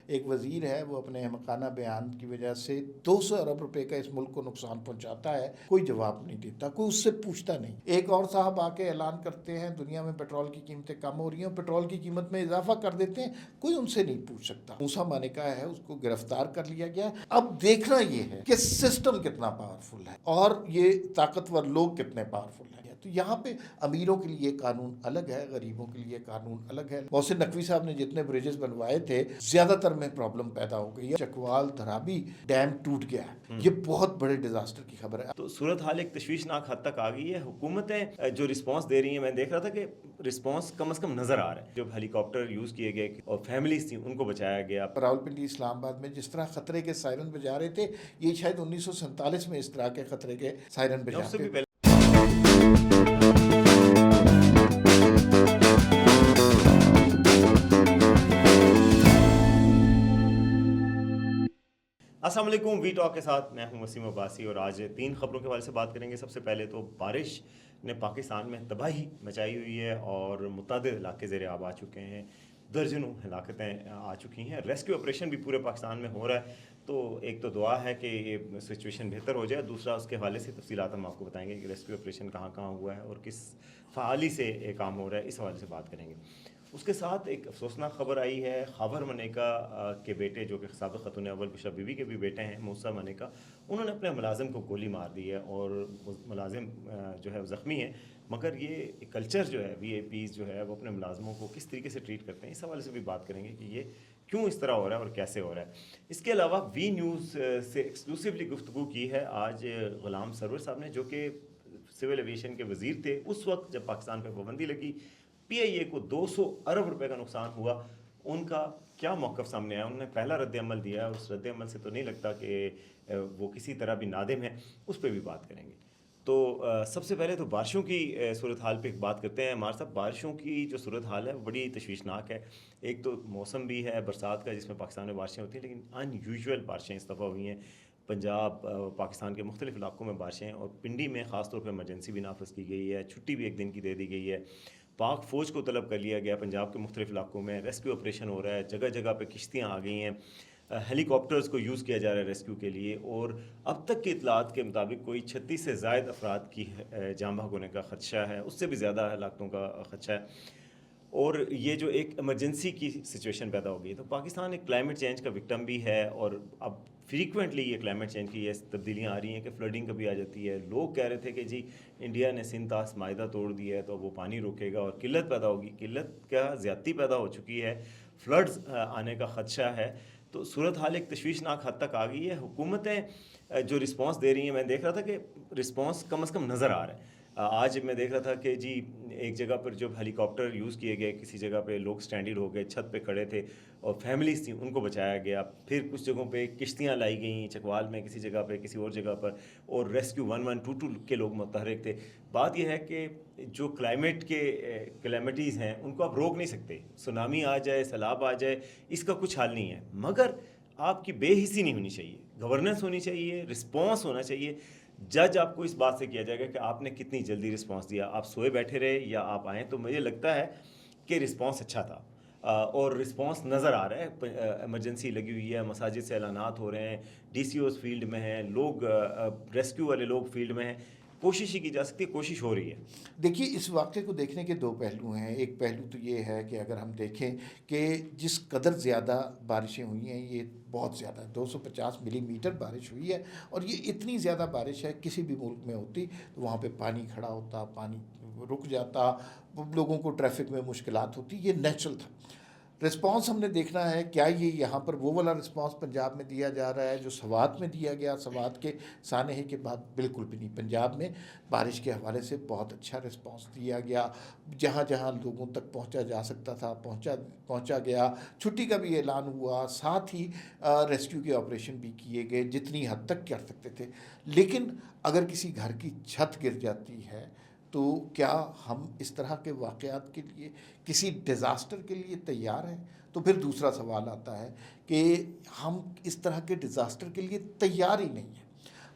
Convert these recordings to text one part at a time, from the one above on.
ایک وزیر ہے وہ اپنے احمقانہ بیان کی وجہ سے 200 ارب روپے کا اس ملک کو نقصان پہنچاتا ہے، کوئی جواب نہیں دیتا، کوئی اس سے پوچھتا نہیں۔ ایک اور صاحب آ کے اعلان کرتے ہیں دنیا میں پیٹرول کی قیمتیں کم ہو رہی ہیں، پیٹرول کی قیمت میں اضافہ کر دیتے ہیں، کوئی ان سے نہیں پوچھ سکتا۔ موسیٰ مانیکا ہے، اس کو گرفتار کر لیا گیا۔ اب دیکھنا یہ ہے کہ سسٹم کتنا پاورفل ہے اور یہ طاقتور لوگ کتنے پاورفل ہیں۔ تو یہاں پہ امیروں کے لیے قانون الگ ہے، غریبوں کے لیے قانون الگ ہے۔ محسن نقوی صاحب نے جتنے بریجز بنوائے تھے زیادہ تر میں پرابلم پیدا ہو گئی ہے۔ چکوال دھرابی ڈیم ٹوٹ گیا ہے، یہ بہت بڑے ڈیزاسٹر کی خبر ہے۔ تو صورتحال ایک تشویشناک حد تک آ گئی ہے۔ حکومتیں جو رسپانس دے رہی ہیں، میں دیکھ رہا تھا کہ رسپانس کم از کم نظر آ رہا ہے۔ جو ہیلی کاپٹر یوز کیے گئے اور فیملیز تھیں ان کو بچایا گیا۔ راولپنڈی اسلام آباد میں جس طرح خطرے کے سائرن بجا رہے تھے، یہ شاید 1947 میں اس طرح کے خطرے کے سائرن بجاتے تھے۔ السلام علیکم، وی ٹاک کے ساتھ میں ہوں وسیم عباسی، اور آج 3 خبروں کے حوالے سے بات کریں گے۔ سب سے پہلے تو بارش نے پاکستان میں تباہی مچائی ہوئی ہے اور متعدد علاقے زیر آب آ چکے ہیں، درجنوں ہلاکتیں آ چکی ہیں۔ ریسکیو آپریشن بھی پورے پاکستان میں ہو رہا ہے، تو ایک تو دعا ہے کہ یہ سچویشن بہتر ہو جائے، دوسرا اس کے حوالے سے تفصیلات ہم آپ کو بتائیں گے کہ ریسکیو آپریشن کہاں کہاں ہوا ہے اور کس فعالی سے یہ کام ہو رہا ہے، اس حوالے سے بات کریں گے۔ اس کے ساتھ ایک افسوسناک خبر آئی ہے، خاور مانیکا کے بیٹے جو کہ سابق خاتون اول بشرا بی بی کے بھی بیٹے ہیں، موسیٰ مانیکا، انہوں نے اپنے ملازم کو گولی مار دی ہے اور ملازم جو ہے زخمی ہے۔ مگر یہ کلچر جو ہے، وی اے پیز جو ہے وہ اپنے ملازموں کو کس طریقے سے ٹریٹ کرتے ہیں، اس حوالے سے بھی بات کریں گے کہ یہ کیوں اس طرح ہو رہا ہے اور کیسے ہو رہا ہے۔ اس کے علاوہ وی نیوز سے ایکسکلوسیولی گفتگو کی ہے آج غلام سرور صاحب نے، جو کہ سول ایویشن کے وزیر تھے اس وقت جب پاکستان پہ پابندی لگی، پی آئی اے کو 200 ارب روپے کا نقصان ہوا۔ ان کا کیا موقف سامنے آیا، انہوں نے پہلا رد عمل دیا ہے، اس رد عمل سے تو نہیں لگتا کہ وہ کسی طرح بھی نادم ہے، اس پہ بھی بات کریں گے۔ تو سب سے پہلے تو بارشوں کی صورتحال پہ بات کرتے ہیں۔ ہمارے ساتھ بارشوں کی جو صورتحال ہے وہ بڑی تشویشناک ہے۔ ایک تو موسم بھی ہے برسات کا جس میں پاکستان میں بارشیں ہوتی ہیں، لیکن ان یوزول بارشیں اس دفعہ ہوئی ہیں۔ پنجاب، پاکستان کے مختلف علاقوں میں بارشیں، اور پنڈی میں خاص طور پہ ایمرجنسی بھی نافذ کی گئی ہے، چھٹی بھی 1 دن کی دے دی گئی ہے۔ پاک فوج کو طلب کر لیا گیا، پنجاب کے مختلف علاقوں میں ریسکیو آپریشن ہو رہا ہے، جگہ جگہ پہ کشتیاں آ گئی ہیں، ہیلی کاپٹرز کو یوز کیا جا رہا ہے ریسکیو کے لیے، اور اب تک کی اطلاعات کے مطابق کوئی 36 سے زائد افراد کی جاں بحق ہونے کا خدشہ ہے، اس سے بھی زیادہ ہلاکتوں کا خدشہ ہے، اور یہ جو ایک ایمرجنسی کی سچویشن پیدا ہو گئی ہے۔ تو پاکستان ایک کلائمیٹ چینج کا وکٹم بھی ہے، اور اب فریکوینٹلی یہ کلائمیٹ چینج کی یہ تبدیلیاں آ رہی ہیں کہ فلڈنگ کبھی آ جاتی ہے۔ لوگ کہہ رہے تھے کہ جی انڈیا نے سندھ طاس معاہدہ توڑ دیا ہے تو وہ پانی روکے گا اور قلت پیدا ہوگی، قلت کیا زیادتی پیدا ہو چکی ہے، فلڈز آنے کا خدشہ ہے۔ تو صورتحال ایک تشویشناک حد تک آ گئی ہے۔ حکومتیں جو رسپانس دے رہی ہیں، میں دیکھ رہا تھا کہ رسپانس کم از کم نظر آ رہا ہے۔ آج میں دیکھ رہا تھا کہ جی ایک جگہ پر جب ہیلی کاپٹر یوز کیے گئے، کسی جگہ پہ لوگ سٹینڈرڈ ہو گئے، چھت پہ کھڑے تھے اور فیملیز تھیں ان کو بچایا گیا۔ پھر کچھ جگہوں پہ کشتیاں لائی گئیں، چکوال میں کسی جگہ پہ، کسی اور جگہ پر، اور ریسکیو 1122 کے لوگ متحرک تھے۔ بات یہ ہے کہ جو کلائمیٹ کے کلیمٹیز ہیں ان کو آپ روک نہیں سکتے، سونامی آ جائے، سیلاب آ جائے، اس کا کچھ حل نہیں ہے، مگر آپ کی بے حسی نہیں ہونی چاہیے، گورننس ہونی چاہیے، رسپانس ہونا چاہیے۔ جج آپ کو اس بات سے کیا جائے گا کہ آپ نے کتنی جلدی رسپانس دیا، آپ سوئے بیٹھے رہے یا آپ آئیں۔ تو مجھے لگتا ہے کہ رسپانس اچھا تھا، اور رسپانس نظر آ رہا ہے۔ ایمرجنسی لگی ہوئی ہے، مساجد سے اعلانات ہو رہے ہیں، ڈی سی اوز فیلڈ میں ہیں، لوگ ریسکیو والے لوگ فیلڈ میں ہیں، کوشش ہی کی جا سکتی ہے، کوشش ہو رہی ہے۔ دیکھیے اس واقعے کو دیکھنے کے 2 پہلو ہیں۔ ایک پہلو تو یہ ہے کہ اگر ہم دیکھیں کہ جس قدر زیادہ بارشیں ہوئی ہیں، یہ بہت زیادہ 250 ملی میٹر بارش ہوئی ہے، اور یہ اتنی زیادہ بارش ہے کسی بھی ملک میں ہوتی تو وہاں پہ پانی کھڑا ہوتا، پانی رک جاتا، لوگوں کو ٹریفک میں مشکلات ہوتی، یہ نیچرل تھا۔ رسپانس ہم نے دیکھنا ہے کیا یہ یہاں پر وہ والا رسپانس پنجاب میں دیا جا رہا ہے جو سوات میں دیا گیا۔ سوات کے سانحے کے بعد بالکل بھی نہیں، پنجاب میں بارش کے حوالے سے بہت اچھا رسپانس دیا گیا، جہاں جہاں لوگوں تک پہنچا جا سکتا تھا پہنچا گیا۔ چھٹی کا بھی اعلان ہوا، ساتھ ہی ریسکیو کے آپریشن بھی کیے گئے جتنی حد تک کر سکتے تھے۔ لیکن اگر کسی گھر کی چھت گر جاتی ہے تو کیا ہم اس طرح کے واقعات کے لیے، کسی ڈیزاسٹر کے لیے تیار ہیں؟ تو پھر دوسرا سوال آتا ہے کہ ہم اس طرح کے ڈیزاسٹر کے لیے تیار ہی نہیں ہیں۔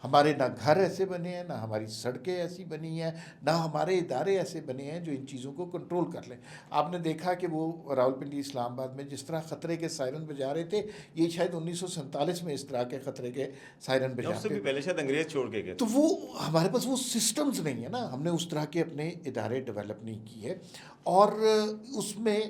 ہمارے نہ گھر ایسے بنے ہیں، نہ ہماری سڑکیں ایسی بنی ہیں، نہ ہمارے ادارے ایسے بنے ہیں جو ان چیزوں کو کنٹرول کر لیں۔ آپ نے دیکھا کہ وہ راولپنڈی اسلام آباد میں جس طرح خطرے کے سائرن بجا رہے تھے، یہ شاید 1947 میں اس طرح کے خطرے کے سائرن یا اس سے بجاتے بھی پہلے شاید انگریز چھوڑ کے گئے تو تھے۔ وہ ہمارے پاس وہ سسٹمز نہیں ہے نا، ہم نے اس طرح کے اپنے ادارے ڈیولپ نہیں کیے، اور اس میں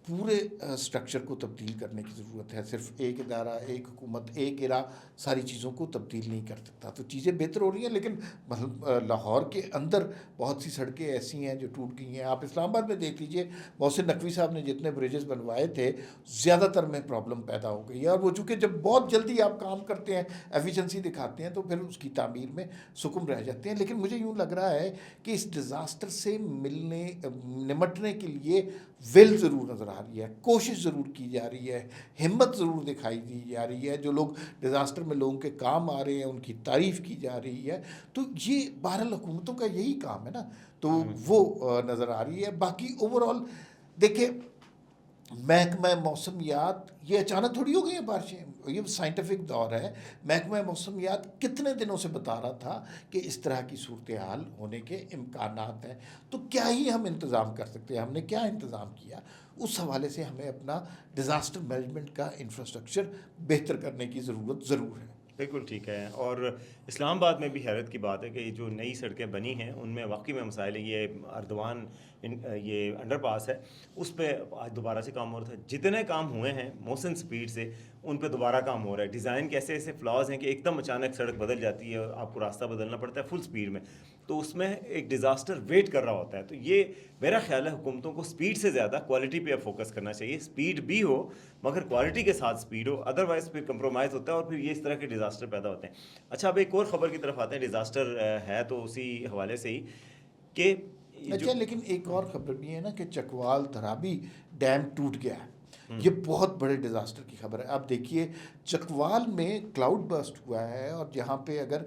پورے سٹرکچر کو تبدیل کرنے کی ضرورت ہے۔ صرف ایک ادارہ، ایک حکومت، ایک ارا ساری چیزوں کو تبدیل نہیں کر سکتا۔ تو چیزیں بہتر ہو رہی ہیں، لیکن مطلب لاہور کے اندر بہت سی سڑکیں ایسی ہیں جو ٹوٹ گئی ہیں۔ آپ اسلام آباد میں دیکھ لیجئے، محسن نقوی صاحب نے جتنے بریجز بنوائے تھے، زیادہ تر میں پرابلم پیدا ہو گئی ہے، اور وہ چونکہ جب بہت جلدی آپ کام کرتے ہیں، ایفیشنسی دکھاتے ہیں، تو پھر اس کی تعمیر میں سکم رہ جاتے ہیں۔ لیکن مجھے یوں لگ رہا ہے کہ اس ڈیزاسٹر سے نمٹنے کے لیے ول ضرور نظر آ رہی ہے، کوشش ضرور کی جا رہی ہے، ہمت ضرور دکھائی دی جا رہی ہے، جو لوگ ڈیزاسٹر میں لوگوں کے کام آ رہے ہیں ان کی تعریف کی جا رہی ہے۔ تو یہ بہرحال حکومتوں کا یہی کام ہے نا، تو وہ نظر آ رہی ہے۔ باقی اوور آل دیکھیں، محکمہ موسمیات یہ اچانک تھوڑی ہو گئی ہیں بارشیں، یہ سائنٹیفک دور ہے۔ محکمہ موسمیات کتنے دنوں سے بتا رہا تھا کہ اس طرح کی صورتحال ہونے کے امکانات ہیں، تو کیا ہی ہم انتظام کر سکتے ہیں؟ ہم نے کیا انتظام کیا؟ اس حوالے سے ہمیں اپنا ڈیزاسٹر مینجمنٹ کا انفراسٹرکچر بہتر کرنے کی ضرورت ضرور ہے۔ بالکل ٹھیک ہے۔ اور اسلام آباد میں بھی حیرت کی بات ہے کہ یہ جو نئی سڑکیں بنی ہیں ان میں واقعی میں مسائل ہے۔ یہ اردوان یہ انڈر پاس ہے، اس پہ آج دوبارہ سے کام ہو رہا تھا۔ جتنے کام ہوئے ہیں موسن سپیڈ سے، ان پہ دوبارہ کام ہو رہا ہے۔ ڈیزائن کے ایسے ایسے فلاز ہیں کہ ایک دم اچانک سڑک بدل جاتی ہے اور آپ کو راستہ بدلنا پڑتا ہے فل سپیڈ میں، تو اس میں ایک ڈیزاسٹر ویٹ کر رہا ہوتا ہے۔ تو یہ میرا خیال ہے حکومتوں کو سپیڈ سے زیادہ کوالٹی پہ فوکس کرنا چاہیے۔ سپیڈ بھی ہو مگر کوالٹی کے ساتھ سپیڈ ہو، ادروائز پھر کمپرومائز ہوتا ہے اور پھر یہ اس طرح کے ڈیزاسٹر پیدا ہوتے ہیں۔ اچھا، اب ایک اور خبر کی طرف آتے ہیں، ڈیزاسٹر ہے تو اسی حوالے سے ہی کہ اچھا، لیکن ایک اور خبر بھی ہے نا کہ چکوال دھرابی ڈیم ٹوٹ گیا ہے۔ یہ بہت بڑے ڈیزاسٹر کی خبر ہے۔ آپ دیکھیے چکوال میں کلاؤڈ برسٹ ہوا ہے، اور جہاں پہ اگر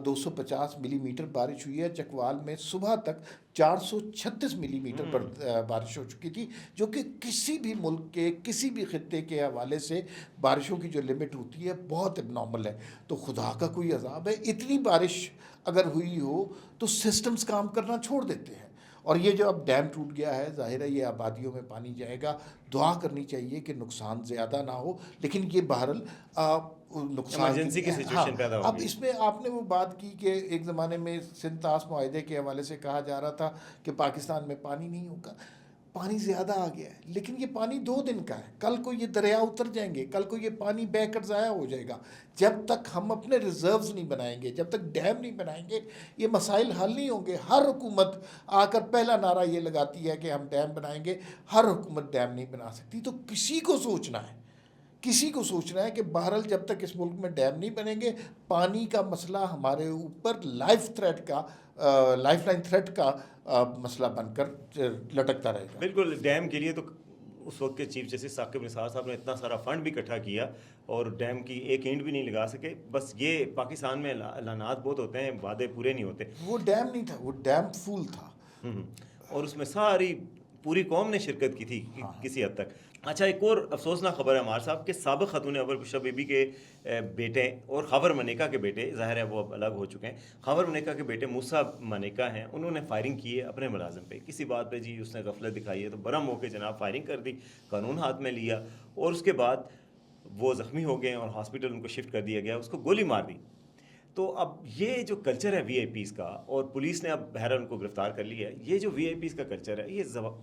250 ملی میٹر بارش ہوئی ہے، چکوال میں صبح تک 436 ملی میٹر پر بارش ہو چکی تھی، جو کہ کسی بھی ملک کے کسی بھی خطے کے حوالے سے بارشوں کی جو لمٹ ہوتی ہے بہت اب نارمل ہے۔ تو خدا کا کوئی عذاب ہے، اتنی بارش اگر ہوئی ہو تو سسٹمز کام کرنا چھوڑ دیتے ہیں، اور یہ جو اب ڈیم ٹوٹ گیا ہے، ظاہر ہے یہ آبادیوں میں پانی جائے گا۔ دعا کرنی چاہیے کہ نقصان زیادہ نہ ہو، لیکن یہ بہرحال نقصان ایمرجنسی کی سچویشن پیدا اب ہوگی۔ اس میں آپ نے وہ بات کی کہ ایک زمانے میں سندھ طاس معاہدے کے حوالے سے کہا جا رہا تھا کہ پاکستان میں پانی نہیں ہوگا۔ پانی زیادہ آ گیا ہے، لیکن یہ پانی 2 دن کا ہے، کل کو یہ دریا اتر جائیں گے، کل کو یہ پانی بہہ کر ضائع ہو جائے گا۔ جب تک ہم اپنے ریزروز نہیں بنائیں گے، جب تک ڈیم نہیں بنائیں گے، یہ مسائل حل نہیں ہوں گے۔ ہر حکومت آ کر پہلا نعرہ یہ لگاتی ہے کہ ہم ڈیم بنائیں گے، ہر حکومت ڈیم نہیں بنا سکتی۔ تو کسی کو سوچنا ہے کہ بہرحال جب تک اس ملک میں ڈیم نہیں بنیں گے، پانی کا مسئلہ ہمارے اوپر لائف لائن تھریٹ کا مسئلہ بن کر لٹکتا رہے گا۔ بالکل، ڈیم کے لیے تو اس وقت کے چیف جسٹس ثاقب نثار صاحب نے اتنا سارا فنڈ بھی اکٹھا کیا اور ڈیم کی ایک اینٹ بھی نہیں لگا سکے۔ بس یہ پاکستان میں اعلانات بہت ہوتے ہیں، وعدے پورے نہیں ہوتے۔ وہ ڈیم نہیں تھا، وہ ڈیم فول تھا، اور اس میں ساری پوری قوم نے شرکت کی تھی کسی حد تک۔ اچھا، ایک اور افسوسناک خبر ہے ہمارے صاحب کہ سابق خاتون اول بشرا بی بی کے بیٹے اور خاور منیکا کے بیٹے، ظاہر ہے وہ اب الگ ہو چکے ہیں، خاور منیکا کے بیٹے موسیٰ منیکا ہیں، انہوں نے فائرنگ کی ہے اپنے ملازم پہ کسی بات پہ، جی اس نے غفلت دکھائی ہے تو برہم ہو کے جناب فائرنگ کر دی، قانون ہاتھ میں لیا، اور اس کے بعد وہ زخمی ہو گئے اور ہاسپٹل ان کو شفٹ کر دیا گیا، اس کو گولی مار دی۔ تو اب یہ جو کلچر ہے وی آئی پیز کا، اور پولیس نے اب بہرحال ان کو گرفتار کر لیا ہے، یہ جو وی آئی پیز کا کلچر ہے،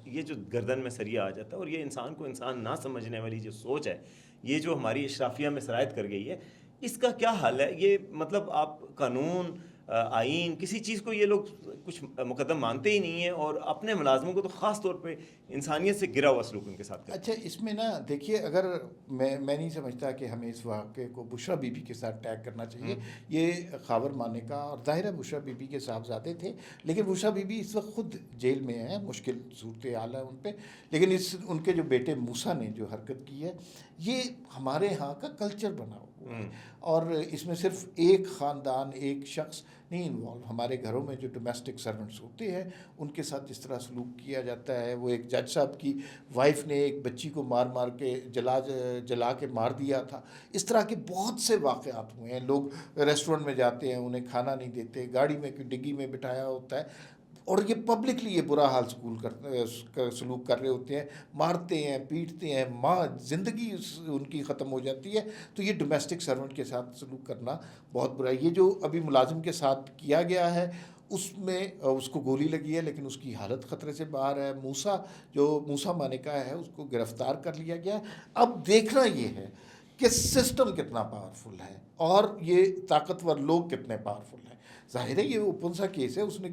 یہ جو گردن میں سریا آ جاتا ہے، اور یہ انسان کو انسان نہ سمجھنے والی جو سوچ ہے، یہ جو ہماری اشرافیہ میں سرایت کر گئی ہے، اس کا کیا حل ہے؟ یہ مطلب آپ قانون، آئین، کسی چیز کو یہ لوگ کچھ مقدم مانتے ہی نہیں ہیں، اور اپنے ملازموں کو تو خاص طور پہ انسانیت سے گرا ہوا سلوک ان کے ساتھ کرتے ہیں۔ اچھا، اس میں نا دیکھیے، اگر میں نہیں سمجھتا کہ ہمیں اس واقعے کو بشرا بی بی کے ساتھ ٹیگ کرنا چاہیے۔ یہ خاور مانیکا اور ظاہر ہے بشرا بی بی کے صاحبزادے تھے، لیکن بشرا بی بی اس وقت خود جیل میں ہیں، مشکل صورتحال ہے ان پہ، لیکن ان کے جو بیٹے موسیٰ نے جو حرکت کی ہے، یہ ہمارے ہاں کا کلچر بنا ہوا ہے، اور اس میں صرف ایک خاندان، ایک شخص نہیں انوالو. ہمارے گھروں میں جو ڈومیسٹک سرونٹس ہوتے ہیں ان کے ساتھ جس طرح سلوک کیا جاتا ہے، وہ ایک جج صاحب کی وائف نے ایک بچی کو مار کے جلا کے مار دیا تھا. اس طرح کے بہت سے واقعات ہوئے ہیں. لوگ ریسٹورنٹ میں جاتے ہیں، انہیں کھانا نہیں دیتے، گاڑی میں ڈگی میں بٹھایا ہوتا ہے، اور یہ پبلکلی یہ برا حال سلوک کر رہے ہوتے ہیں، مارتے ہیں، پیٹتے ہیں، زندگی ان کی ختم ہو جاتی ہے. تو یہ ڈومیسٹک سرونٹ کے ساتھ سلوک کرنا بہت برا ہے. یہ جو ابھی ملازم کے ساتھ کیا گیا ہے اس میں اس کو گولی لگی ہے لیکن اس کی حالت خطرے سے باہر ہے. موسیٰ مانیکا ہے، اس کو گرفتار کر لیا گیا ہے. اب دیکھنا یہ ہے کہ سسٹم کتنا پاورفل ہے اور یہ طاقتور لوگ کتنے پاورفل ہیں. ظاہر ہے یہ اوپن سا کیس ہے، اس نے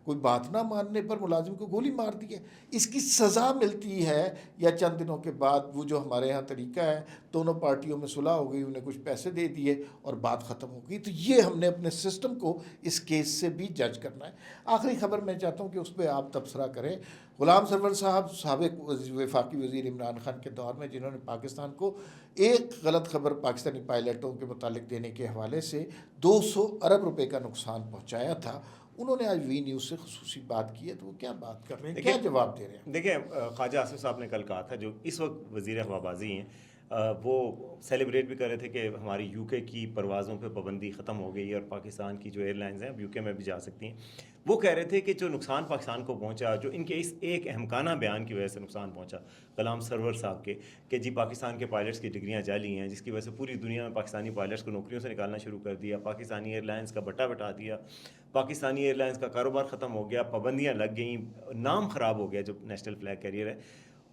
کوئی بات نہ ماننے پر ملازم کو گولی مار دی ہے. اس کی سزا ملتی ہے یا چند دنوں کے بعد وہ جو ہمارے ہاں طریقہ ہے، دونوں پارٹیوں میں صلح ہو گئی، انہیں کچھ پیسے دے دیے اور بات ختم ہو گئی. تو یہ ہم نے اپنے سسٹم کو اس کیس سے بھی جج کرنا ہے. آخری خبر میں چاہتا ہوں کہ اس پہ آپ تبصرہ کریں. غلام سرور صاحب سابق وفاقی وزیر عمران خان کے دور میں، جنہوں نے پاکستان کو ایک غلط خبر پاکستانی پائلٹوں کے متعلق دینے کے حوالے سے 200 ارب روپے کا نقصان پہنچایا تھا، انہوں نے آج وی نیوز سے خصوصی بات کی ہے. تو وہ کیا بات کر رہے ہیں، کیا جواب دے رہے ہیں؟ دیکھیں، خواجہ آصف صاحب نے کل کہا تھا، جو اس وقت وزیر ہوابازی ہیں، وہ سیلیبریٹ بھی کر رہے تھے کہ ہماری یو کے کی پروازوں پہ پابندی ختم ہو گئی ہے اور پاکستان کی جو ایئر لائنز ہیں اب یو کے میں بھی جا سکتی ہیں. وہ کہہ رہے تھے کہ جو نقصان پاکستان کو پہنچا، جو ان کے اس ایک احمقانہ بیان کی وجہ سے نقصان پہنچا غلام سرور صاحب کے، کہ جی پاکستان کے پائلٹس کی ڈگریاں جعلی ہیں، جس کی وجہ سے پوری دنیا میں پاکستانی پائلٹس کو نوکریوں سے نکالنا شروع کر دیا، پاکستانی ایئر لائنز کا بٹا بٹا دیا، پاکستانی ایئر لائنز کا کاروبار ختم ہو گیا، پابندیاں لگ گئیں، نام خراب ہو گیا جو نیشنل فلیگ کیریئر ہے.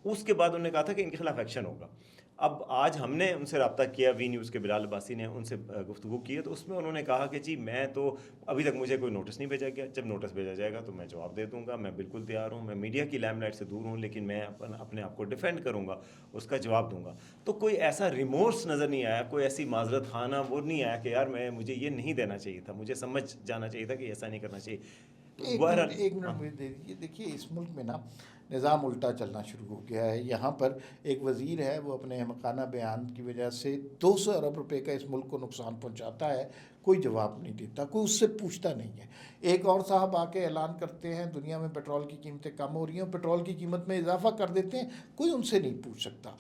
اس کے بعد انہوں نے کہا تھا کہ ان کے خلاف ایکشن ہوگا. اب آج ہم نے ان سے رابطہ کیا، وی نیوز کے بلال عباسی نے ان سے گفتگو کی ہے، تو اس میں انہوں نے کہا کہ جی میں تو ابھی تک مجھے کوئی نوٹس نہیں بھیجا گیا، جب نوٹس بھیجا جائے گا تو میں جواب دے دوں گا، میں بالکل تیار ہوں، میں میڈیا کی لائم لائٹ سے دور ہوں، لیکن میں اپنے آپ کو ڈیفینڈ کروں گا، اس کا جواب دوں گا. تو کوئی ایسا ریمورس نظر نہیں آیا، کوئی ایسی معذرت خانہ وہ نہیں آیا کہ یار مجھے یہ نہیں دینا چاہیے تھا، مجھے سمجھ جانا چاہیے تھا کہ ایسا نہیں کرنا چاہیے. ایک منٹ مجھے دے دیجیے. دیکھیے اس ملک میں نا نظام الٹا چلنا شروع ہو گیا ہے. یہاں پر ایک وزیر ہے، وہ اپنے احمقانہ بیان کی وجہ سے 200 ارب روپے کا اس ملک کو نقصان پہنچاتا ہے، کوئی جواب نہیں دیتا، کوئی اس سے پوچھتا نہیں ہے. ایک اور صاحب آ کے اعلان کرتے ہیں دنیا میں پیٹرول کی قیمتیں کم ہو رہی ہیں، پیٹرول کی قیمت میں اضافہ کر دیتے ہیں، کوئی ان سے نہیں پوچھ سکتا.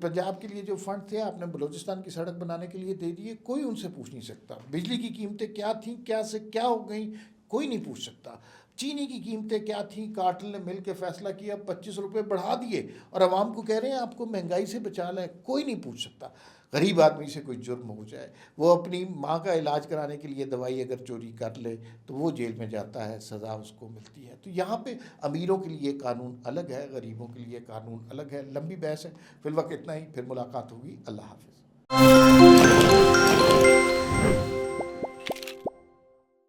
پنجاب کے لیے جو فنڈ تھے آپ نے بلوچستان کی سڑک بنانے کے لیے دے دیے، کوئی ان سے پوچھ نہیں سکتا. بجلی کی قیمتیں کیا تھیں، کیا سے کیا ہو گئیں، کوئی نہیں پوچھ سکتا. چینی کی قیمتیں کیا تھیں، کارٹل نے مل کے فیصلہ کیا 25 روپے بڑھا دیے اور عوام کو کہہ رہے ہیں آپ کو مہنگائی سے بچا لیں، کوئی نہیں پوچھ سکتا. غریب آدمی سے کوئی جرم ہو جائے، وہ اپنی ماں کا علاج کرانے کے لیے دوائی اگر چوری کر لے تو وہ جیل میں جاتا ہے، سزا اس کو ملتی ہے. تو یہاں پہ امیروں کے لیے قانون الگ ہے، غریبوں کے لیے قانون الگ ہے. لمبی بحث ہے، فی الوقت اتنا ہی، پھر ملاقات ہوگی. اللہ حافظ.